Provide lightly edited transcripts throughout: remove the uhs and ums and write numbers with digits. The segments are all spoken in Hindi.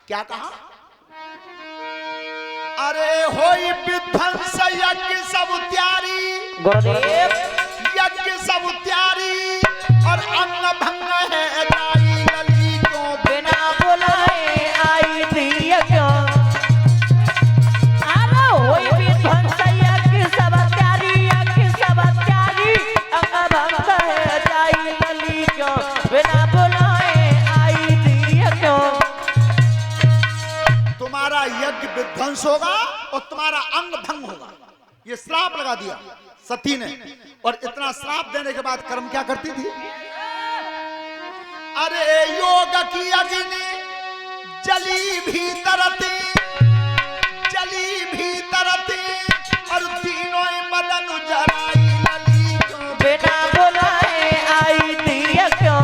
क्या कहा? अरे होई विध्वंस यज्ञ सब त्यारी, गुरुदेव यज्ञ सब त्यारी और अंग भंग है जाई लली को बिना बुलाए आई थी क्यों? अरे होई विध्वंस यज्ञ सब त्यारी, यज्ञ सब त्यारी, अंग भंग है जाई लली क्यों? बिना बुलाए आई थी क्यों? तुम्हारा यज्ञ विध्वंस होगा और तुम्हारा अंग भंग होगा। ये श्राप लगा दिया सती ने। और इतना श्राप देने के बाद कर्म क्या करती थी? अरे योग की अग्नि जली भीतर थी, जली भीतर थी और तीनों बदन जलाई लली को बिना बुलाए आई थी क्यों?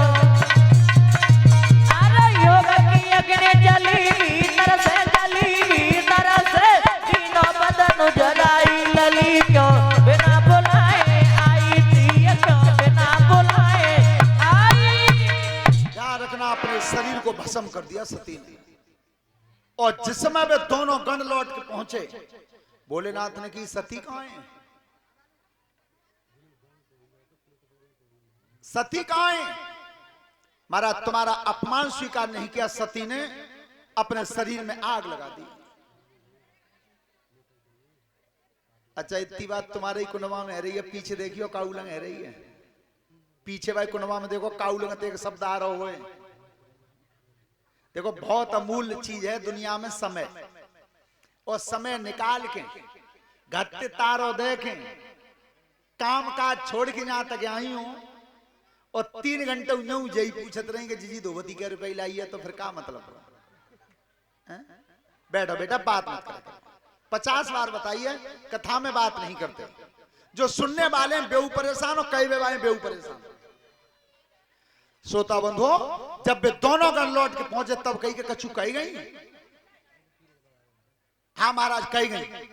अरे योग की अग्नि जली भीतर से तीनों बदन जलाई लली क्यों? बिना बुलाए आई थी क्यों? बिना बुलाए आई। ध्यान रखना, अपने शरीर को भस्म कर दिया सती ने। और जिस समय वे दोनों गण लौट के पहुंचे, भोलेनाथ ने की सती कहां है? सती कहां है? महाराज तुम्हारा अपमान स्वीकार नहीं किया, सती ने अपने शरीर में आग लगा दी। अच्छा, इतनी बात तुम्हारे ही कुनवा में है रही है। पीछे देखियो काउलंग है रही है, पीछे भाई कुनवा में देखो काउलंग एक शब्द आ रहा हुए। देखो बहुत अमूल्य चीज है दुनिया में समय, और समय निकाल के घटते तारों देखें, काम काज छोड़ के यहां तक आई हूं और 3 घंटे यूं जई पूछत रहे कि जीजी धोबती के रुपए लाई है, तो फिर क्या मतलब? बैठो बेटा, बात मत करो। 50 बार बताइए, कथा में बात नहीं करते। जो सुनने वाले हैं बेऊ परेशान और कई वाले बेऊ परेशान। श्रोता बंधु, जब वे दोनों गण लौट के पहुंचे तब कही के कछु कही गई? हाँ महाराज, कही गई।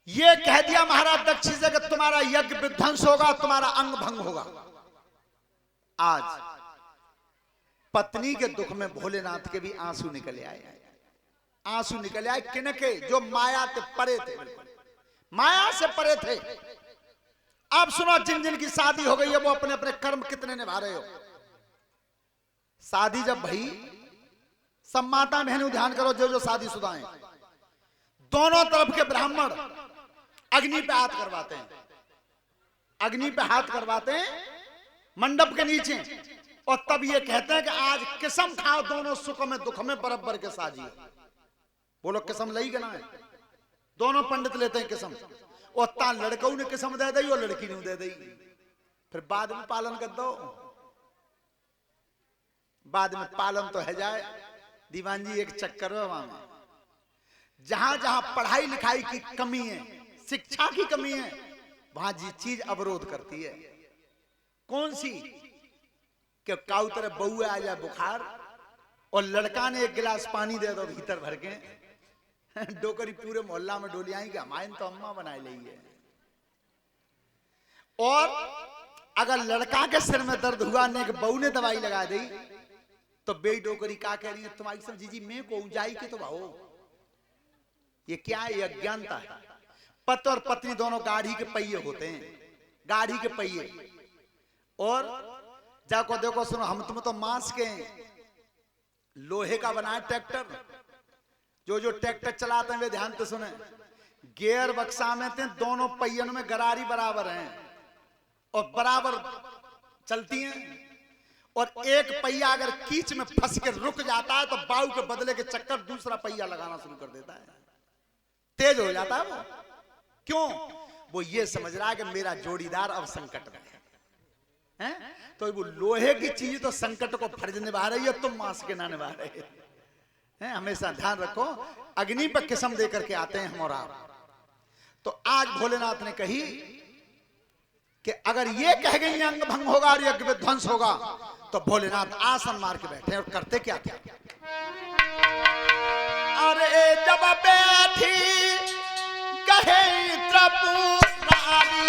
ये कह दिया महाराज दक्ष से कि तुम्हारा यज्ञ विध्वंस होगा, तुम्हारा अंग भंग होगा। आज पत्नी के दुख में भोलेनाथ के भी आंसू निकले आए, आंसू निकले आए। किनके? जो माया से परे थे, माया से परे थे। अब सुनो, जिन जिन की शादी हो गई है वो अपने अपने कर्म कितने निभा रहे हो। शादी जब भई, सब माता बहनों ध्यान करो, जो जो शादीशुदा हैं, दोनों तरफ के ब्राह्मण अग्नि पे हाथ करवाते हैं, अग्नि पे हाथ करवाते हैं मंडप के नीचे, और तब ये कहते हैं कि आज किस्म खाओ, दोनों सुख में दुख में बराबर के साजी। बोलो किस्म लई गना है? दोनों पंडित लेते हैं किस्म, और ता लड़कों ने किस्म दे दी और लड़की ने दे दी। फिर बाद में पालन कर दो, बाद में पालन तो है जाए। दीवान जी एक चक्कर है वहां में, जहां जहां पढ़ाई लिखाई की कमी है, शिक्षा की कमी है, वहां जी चीज अवरोध करती है। कौन सी? कि काऊ तरह बउआ आ जाए बुखार और लड़का ने 1 गिलास पानी दे दो भीतर भर के, डोकरी पूरे मोहल्ला में डोली आई कि हमारे तो अम्मा बनाए ली है। और अगर लड़का के सिर में दर्द हुआ ने बहू ने दवाई लगा दी, तो बे डोकरी क्या कह रही है? तुम्हारी सब जीजी मैं को ऊंचाई के तो भाओ। ये क्या है? ये अज्ञानता है। पति और पत्नी दोनों गाड़ी के पहिए होते हैं, गाड़ी के पहिए। और जाको देखो, सुनो, हम तुम तो मांस के लोहे का बनाए ट्रैक्टर, जो जो ट्रैक्टर चलाते हैं वे ध्यान से सुने, गियर बक्सा में थे, दोनों पहियों में गरारी बराबर हैं और बराबर चलती हैं। और एक पहिया अगर कीच में फंस के रुक जाता है तो बाऊ के बदले के चक्कर दूसरा पहिया लगाना शुरू कर देता है, तेज हो जाता है वो। क्यों? वो ये समझ रहा है कि मेरा जोड़ीदार अब संकट में है। तो वो लोहे की चीज तो संकट को फर्ज निभा रही है, तुम मांस के ना निभा रहे हैं। हमेशा ध्यान रखो, अग्नि पर किस्म दे करके आते हैं हम और आप। तो आज भोलेनाथ ने कही कि अगर ये कह गई अंग भंग होगा और यज्ञ विध्वंस होगा, तो भोलेनाथ आसन मार के बैठे और करते क्या क्या? अरे जब बैठी कहे त्रिपुरारी,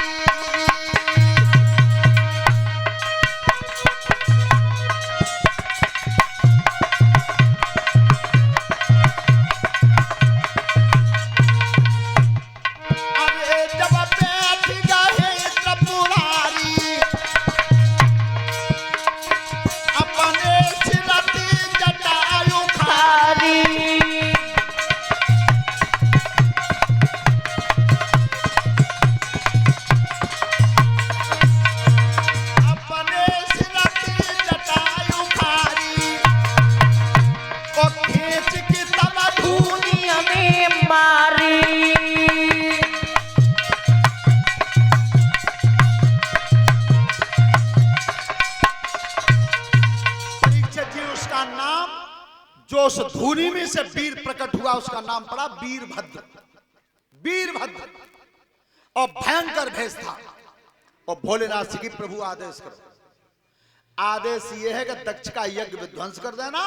नहीं उसका नाम, जो उस धूनी में से वीर प्रकट हुआ उसका नाम पड़ा वीरभद्र। वीरभद्र और भयंकर भेष था। और भोलेनाथ जी की प्रभु आदेश करो। आदेश यह है कि दक्ष का यज्ञ विध्वंस कर देना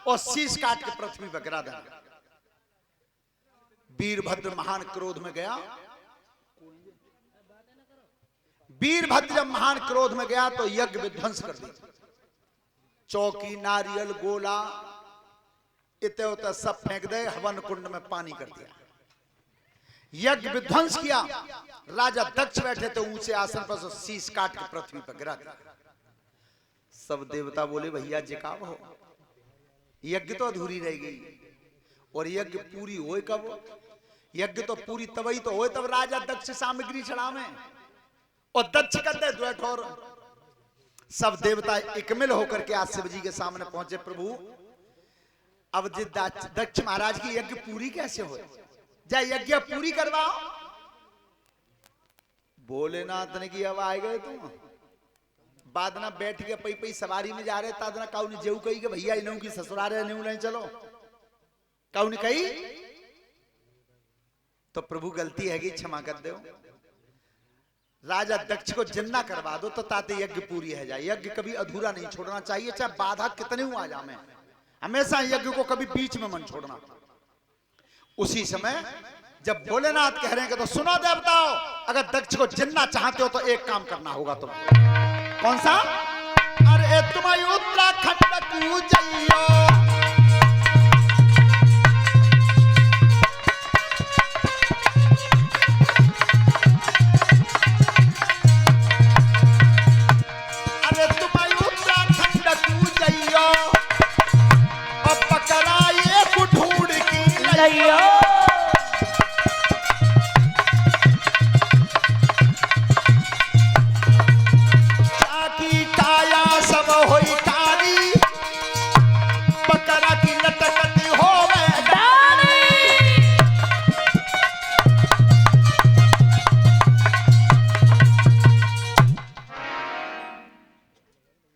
और शीश काट के पृथ्वी पर गिरा देना। वीरभद्र महान क्रोध में गया। वीरभद्र जब महान क्रोध में गया तो यज्ञ विध्वंस कर दिया। चौकी, नारियल, गोला इतने उतर सब फेंक दे, हवन कुंड में पानी कर दिया। यज्ञ विध्वंस किया। राजा दक्ष बैठे थे ऊंचे आसन पर, तो शीश काट के पृथ्वी पर गिरा दिया। सब देवता बोले भैया जिकाव हो, यज्ञ तो अधूरी रह गई। और यज्ञ पूरी होए कब? यज्ञ तो पूरी तभी तो होए तब राजा दक्ष सामग्री चढ़ावे। और दक्ष कहते द्वै ठोर। सब देवता एकमिल होकर के आज शिव जी के सामने पहुंचे। प्रभु अब दक्ष महाराज की यज्ञ पूरी कैसे हो? जा यज्ञ पूरी करवाओ। भोलेनाथ ने की अब आए गए तुम। बाद ना बैठ के पई पई सवारी में जा रहे तादना काऊ ने जेऊ कही कि भैया इन्हों की ससुराल नहीं चलो। काऊ ने कही तो प्रभु गलती है कि क्षमा कर दो। राजा दक्ष को जिन्ना करवा दो तो ताते यज्ञ पूरी है जाए। यज्ञ कभी अधूरा नहीं छोड़ना चाहिए, चाहे बाधा कितने हुआ आ जाए। हमेशा यज्ञ को कभी बीच में मन छोड़ना। उसी समय जब भोलेनाथ कह रहे हैं कि तो सुनो देवताओं, अगर दक्ष को जिन्ना चाहते हो तो एक काम करना होगा तुम्हें। कौन सा? अरे तुम्हारी उत्तराखंड को जाइयो,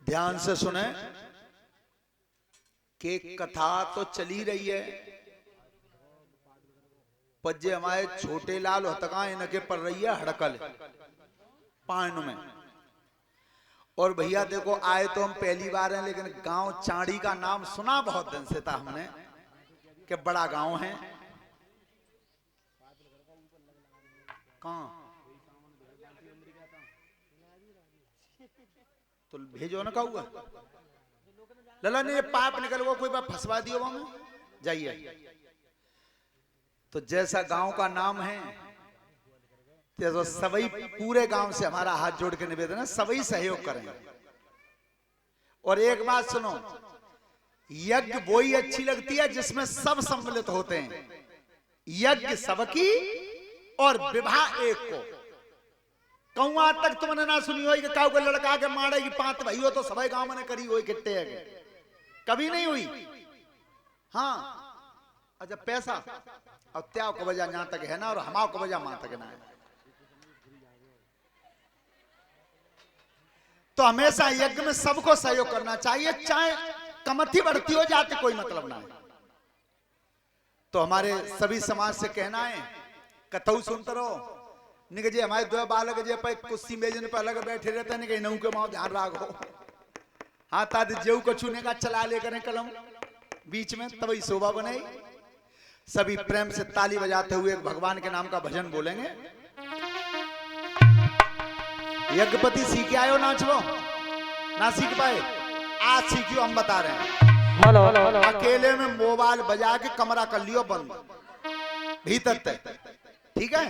ध्यान से सुने कि कथा तो चली रही है। पज्जे हमारे छोटे लाल हतका इनके पड़ रही है हड़कल पान में। और भैया देखो आए तो हम पहली बार हैं, लेकिन गांव चांडी का नाम सुना बहुत दिन से था हमने कि बड़ा गांव है। कहां तो भेजो ना कहूँ लला ने पाप निकल गो कोई बात फंसवा दियो वहां जाइए। तो जैसा गांव का नाम है तो सभी पूरे गांव से हमारा हाथ जोड़ के निवेदन है, सभी सहयोग करें। और एक बात सुनो, यज्ञ वही अच्छी लगती है जिसमें सब सम्मिलित होते हैं। यज्ञ सबकी और विवाह एक को। कहूँ आज तक तुमने ना सुनी हो कि काऊ के लड़का के मारे की पांच भाई हो तो सभी गांव में करी हो किट्टे है, कभी नहीं हुई। हाँ अच्छा पैसा और त्याग को वजह यहां तक है ना, और हमाओ को वजह वहां तक ना है। तो हमेशा यज्ञ में सबको सहयोग करना चाहिए, चाहे कमथी बढ़ती हो जाती कोई मतलब ना है। तो हमारे सभी समाज से कहना है कथऊ सुनते रहो। निके जे हमारे दो बालक जे पे कुर्सी मेजन पे अलग बैठे रहते हैं, निके नऊ के मां ध्यान राखो। हाँ ताद जेऊ को छूने का चला ले करें कलम बीच में, तभी शोभा बने। सभी प्रेम से ताली बजाते हुए भगवान के नाम का भजन बोलेंगे। यज्ञपति सीख आयो नाचो ना सीख पाए, आज सीखियो हम बता रहे हैं। अकेले में मोबाइल बजा के कमरा कर लियो बंद भीतर तक, ठीक है।